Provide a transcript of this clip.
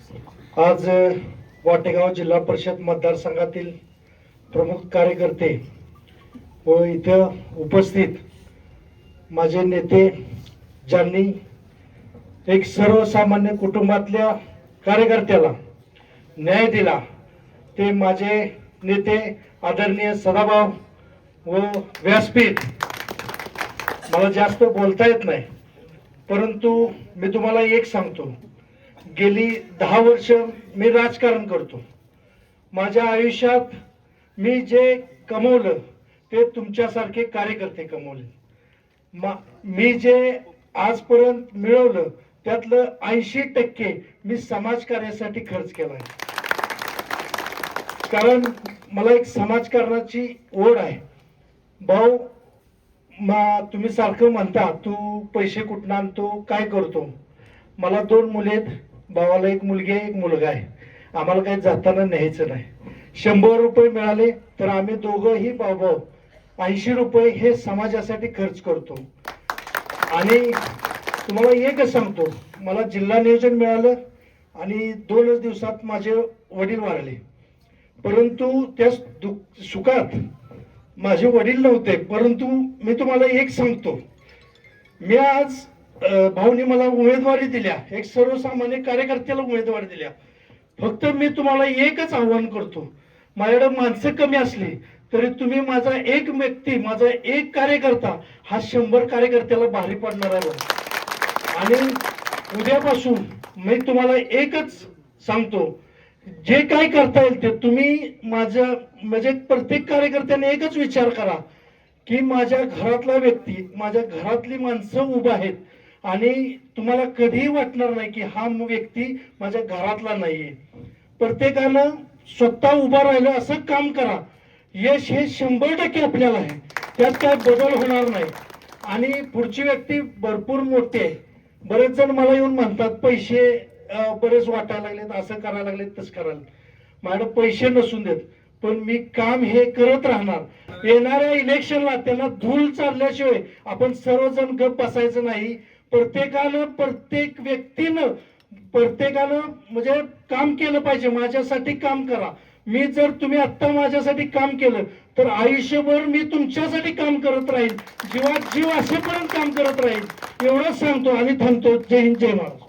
आज वाटेगाव जिल्हा परिषद मतदारसंघातील प्रमुख कार्यकर्ते व इथं उपस्थित माझे नेते ज्यांनी एक सर्वसामान्य कुटुंबातल्या कार्यकर्त्याला न्याय दिला ते माझे नेते आदरणीय सदाभाऊ व व्यासपीठ. मला जास्त बोलता येत नाही, परंतु मी तुम्हाला एक सांगतो, गेली 10 वर्ष मी राजकारण करतो. माझ्या आयुष्यात मी जे कमवलं ते तुमच्यासारखे कार्यकर्ते कमवले. मी जे आजपर्यंत मिळवलं त्यातलं 80% मी समाजकार्यासाठी खर्च केलाय. कारण मला एक समाजकारणाची ओढ आहे. भाऊ, तुम्ही सारखं म्हणता तू पैसे कुठून आणतो, काय करतो. मला 2 मुले आहेत. भावाला एक मुलगी आहे, एक मुलगा आहे. आम्हाला काही जाताना न्यायचं नाही. 100 रुपये मिळाले तर आम्ही दोघंही भाऊ 80 रुपये हे समाजासाठी खर्च करतो. आणि तुम्हाला एकच सांगतो, मला जिल्हा नियोजन मिळालं आणि 2 दिवसात माझे वडील वारले. परंतु त्या सुखात माझे वडील नव्हते. परंतु मी तुम्हाला एक सांगतो, मी आज भाऊनी मला उमेदवारी दिल्या, एक सर्वसामान्य कार्यकर्त्याला उमेदवारी दिल्या. फक्त मी तुम्हाला एकच आव्हान करतो, माझ्याकडे माणसं कमी असली तरी तुम्ही माझा एक व्यक्ती, माझा एक कार्यकर्ता हा 100 कार्यकर्त्याला भारी पडणार आहे. आणि उद्यापासून मी तुम्हाला एकच सांगतो, जे काय करता येईल ते तुम्ही म्हणजे प्रत्येक कार्यकर्त्याने एकच विचार करा की माझ्या घरातला व्यक्ती, माझ्या घरातली माणसं उभा आहेत आणि तुम्हाला कधीही वाटणार नाही की हा व्यक्ती माझ्या घरातला नाहीये. प्रत्येकानं स्वतः उभा राहिलं असं काम करा. यश हे 100% आपल्याला आहे, त्यात काय बदल होणार नाही. आणि पुढची व्यक्ती भरपूर मोठी आहे. बरेच जण मला येऊन म्हणतात पैसे बरेच वाटायला लागलेत, असं करायला लागलेत, तसं करायला. माझ्याकडे पैसे नसून देत, पण मी काम हे करत राहणार. येणाऱ्या इलेक्शनला त्यांना धूळ चालल्याशिवाय आपण सर्वजण गप बसायचं नाही. प्रत्येकानं, प्रत्येक व्यक्तीनं, प्रत्येकानं म्हणजे काम केलं पाहिजे. माझ्यासाठी काम करा. तुम्ही आत्ता माझ्यासाठी काम केलं तर आयुष्यभर मी तुमच्यासाठी काम करत राहील, जीवात जीव असेपर्यंत काम करत राहील. एवढंच सांगतो आणि थांबतो. जय हिंद, जय महाराष्ट्र.